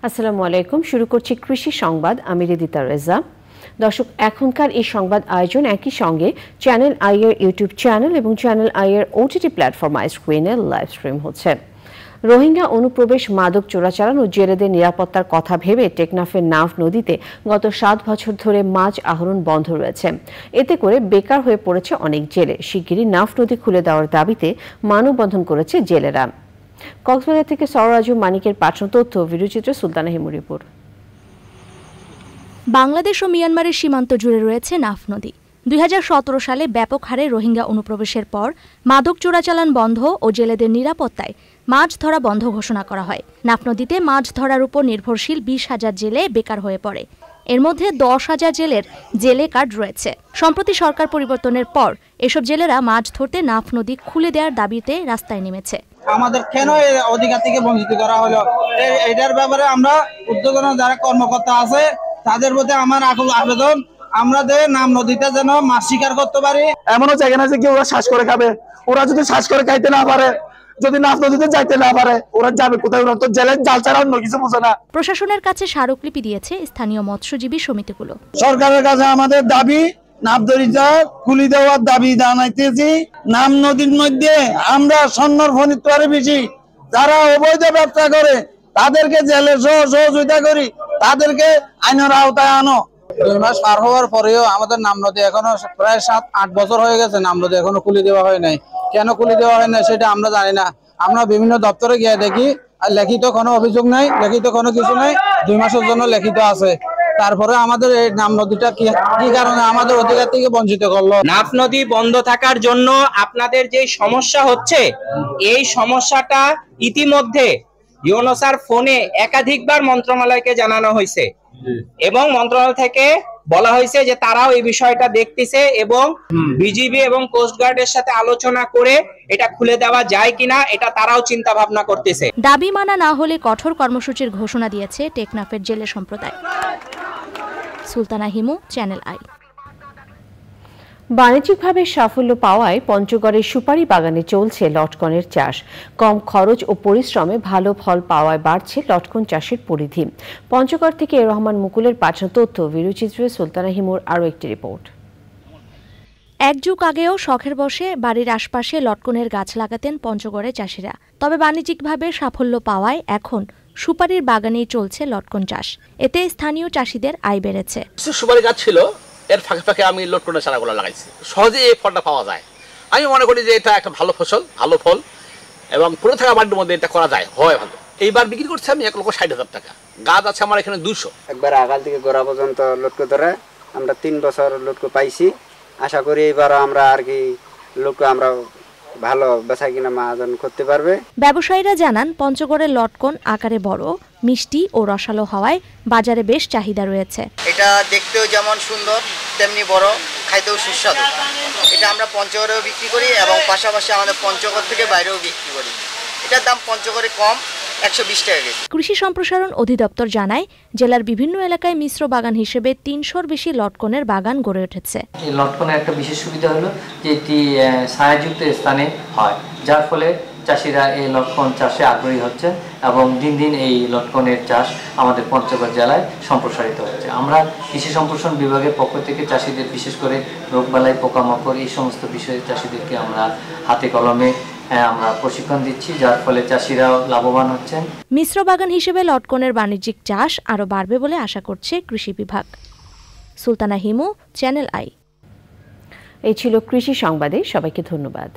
আসসালামু আলাইকুম। শুরু করছি কৃষি সংবাদ। আমি রিদিতা রেজা। দর্শক, এখনকার এই সংবাদ আয়োজন একই সঙ্গে চ্যানেল আই এর ইউটিউব চ্যানেল এবং চ্যানেল আই এর ওটিটি প্ল্যাটফর্ম আইস্ক্রিনে লাইভ স্ট্রিম হচ্ছে। রোহিঙ্গা অনুপ্রবেশ, মাদক চোরাচালান ও জেলেদের নিরাপত্তার কথা ভেবে টেকনাফের নাফ নদীতে গত ৭ বছর ধরে মাছ আহরণ বন্ধ রয়েছে। এতে করে বেকার হয়ে পড়েছে অনেক জেলে। শিগগিরই নাফ নদী খুলে দেওয়ার দাবিতে মানববন্ধন করেছে জেলেরা। কক্সবাজার থেকে সররাজু মানিকের পাঠানো তথ্য, ভিডিওচিত্রে সুলতানা হিমুর রিপোর্ট। বাংলাদেশ ও মিয়ানমারের সীমান্ত জুড়ে রয়েছে নাফ নদী। ২০১৭ সালে ব্যাপক হারে রোহিঙ্গা অনুপ্রবেশের পর মাদক চোরাচালান বন্ধ ও জেলেদের নিরাপত্তায় মাছ ধরা বন্ধ ঘোষণা করা হয়। নাফ নদীতে মাছ ধরার উপর নির্ভরশীল ২০,০০০ জেলে বেকার হয়ে পড়ে। এর মধ্যে ১০,০০০ জেলের জেলে কার্ড রয়েছে। সম্প্রতি সরকার পরিবর্তনের পর এসব জেলেরা মাছ ধরতে নাফ নদী খুলে দেওয়ার দাবিতে রাস্তায় নেমেছে। আমাদের কেন এই অধিকার থেকে বঞ্চিত করা হলো, এটার ব্যাপারে আমরা উদ্যোগী যারা কর্মকর্তা আছে তাদের প্রতি আমার আবেদন, আমরা নাম নদীতে যেন মাছ শিকার করতে পারি। এমনও জায়গা না যে কেউ ওরা শ্বাস করে খাবে। ওরা যদি শ্বাস করে খাইতে না পারে, যদি নাফ নদীতে যাইতে না পারে, ওরা যাবে কোথায়? ওরা তো জেলে জাল ছাড়া অন্য কিছু বোঝে না। প্রশাসনের কাছে স্মারকলিপি দিয়েছে স্থানীয় মৎস্যজীবী সমিতিগুলো। সরকারের কাছে আমাদের দাবি, নাফ নদীটা খুলে দেওয়ার দাবি জানাইতেছি। নাম নদীর মধ্যে আমরা স্বর্ণর ফনিত্বরে বেশি যারা অবৈধ ব্যবসা করে তাদেরকে জেলে সহযোগিতা করি, তাদেরকে আইনের আওতায় আনো। ২ মাস পার হওয়ার পরেও আমাদের নাম নদী এখনো প্রায় ৭-৮ বছর হয়ে গেছে, নাম নদী এখনো খুলে দেওয়া হয় নাই। কেন খুলে দেওয়া হয় না সেটা আমরা জানি না। আমরা বিভিন্ন দপ্তরে গিয়ে দেখি আর লিখিত কোনো অভিযোগ নাই, লিখিত কোনো কিছু নাই। ২ মাসের জন্য লিখিত আছে, তারপরে আমাদের এই নাম নদীটা কি কারণে আমাদের অধিকার থেকে বঞ্চিত করলো। নাফ নদী বন্ধ থাকার জন্য আপনাদের যে সমস্যা হচ্ছে, এই সমস্যাটা ইতিমধ্যে ইউনুসের ফোনে একাধিকবার মন্ত্রণালয়কে জানানো হয়েছে এবং মন্ত্রণালয় থেকে বলা হয়েছে যে তারাও এই বিষয়টা দেখতেছে এবং বিজিবি এবং কোস্টগার্ডের সাথে আলোচনা করে এটা খুলে দেওয়া যায় কিনা এটা তারাও চিন্তা ভাবনা করতেছে। দাবি মানা না হলে কঠোর কর্মসূচির ঘোষণা দিয়েছে টেকনাফের জেলে সম্প্রদায়। Sultana Himu, channel I. বাণিজ্যিকভাবে সাফল্য পাওয়ায় পঞ্চগড়ের সুপারি বাগানে চলছে লটকনের চাষ। কম খরচ ও পরিশ্রমে ভালো ফল পাওয়ায় বাড়ছে লটকন চাষের পরিধি। পঞ্চগড় থেকে রহমান মুকুলের পাঠানো তথ্য, ভিডিওচিত্রে সুলতানা হিমুর আরও একটি রিপোর্ট। এক যুগ আগেও শখের বশে বাড়ির আশপাশে লটকনের গাছ লাগাতেন পঞ্চগড়ের চাষিরা। তবে বাণিজ্যিকভাবে সাফল্য পাওয়ায় এখন সুপারির বাগানেই চলছে লটকন চাষ। এতে স্থানীয় চাষিদের আয় বেড়েছে। সুপারি গাছ ছিল, এর ফাঁকে ফাঁকে আমি লটকনের চারাগুলো লাগাইছি। সহজে এই ফলটা পাওয়া যায়। আমি মনে করি যে এটা একটা ভালো ফসল, ভালো ফল এবং পুরো থাকা বাড়ির মধ্যে এটা করা যায়, হয় ভালো। এইবার বিক্রি করছি আমি ১,৬০,০০০ টাকা। গাছ আছে আমার এখানে ২০০। একবার আগাল থেকে গোড়া পর্যন্ত লটকো ধরে আমরা ৩ বছর লটকো পাইছি। আশা করি এবার আমরা আর কি লটকো আমরা ভালো বেচা কিনা মাজন করতে পারবে। ব্যবসায়ীরা জানান, পঞ্চগড়ের লটকন আকারে বড়, মিষ্টি ও রসালো হওয়ায় বাজারে বেশ চাহিদা রয়েছে। এটা দেখতেও যেমন সুন্দর তেমনি বড়, খাইতেও সুস্বাদু। এটা আমরা পঞ্চগড়েও বিক্রি করি এবং পাশাপাশি আমাদের পঞ্চগড় থেকে বাইরেও বিক্রি করি। এটার দাম পঞ্চগড়ে কম, ১২০ টাকা কেজি। কৃষি সম্প্রসারণ অধিদপ্তর জানায়, জেলার বিভিন্ন এলাকায় মিশ্র বাগান হিসেবে ৩০০-র বেশি লটকনের বাগান গড়ে উঠেছে। এই লটকনের একটা বিশেষ সুবিধা হলো যে এটি ছায়াযুক্ত স্থানে হয়, যার ফলে চাষিরা এই লটকন চাষে আগ্রহী হচ্ছে এবং দিন দিন এই লটকনের চাষ আমাদের পঞ্চগড় জেলায় সম্প্রসারিত হচ্ছে। আমরা কৃষি সম্প্রসারণ বিভাগের পক্ষ থেকে চাষিদের বিশেষ করে রোগবালাই, পোকামাকড় এই সমস্ত বিষয়ে চাষিদেরকে আমরা হাতে কলমে আমরা প্রশিক্ষণ দিচ্ছি, যার ফলে চাষিরাও লাভবান হচ্ছেন। মিশ্র বাগান হিসেবে লটকনের বাণিজ্যিক চাষ আরও বাড়বে বলে আশা করছে কৃষি বিভাগ। Sultana Himu, channel I. এই ছিল কৃষি সংবাদে। সবাইকে ধন্যবাদ।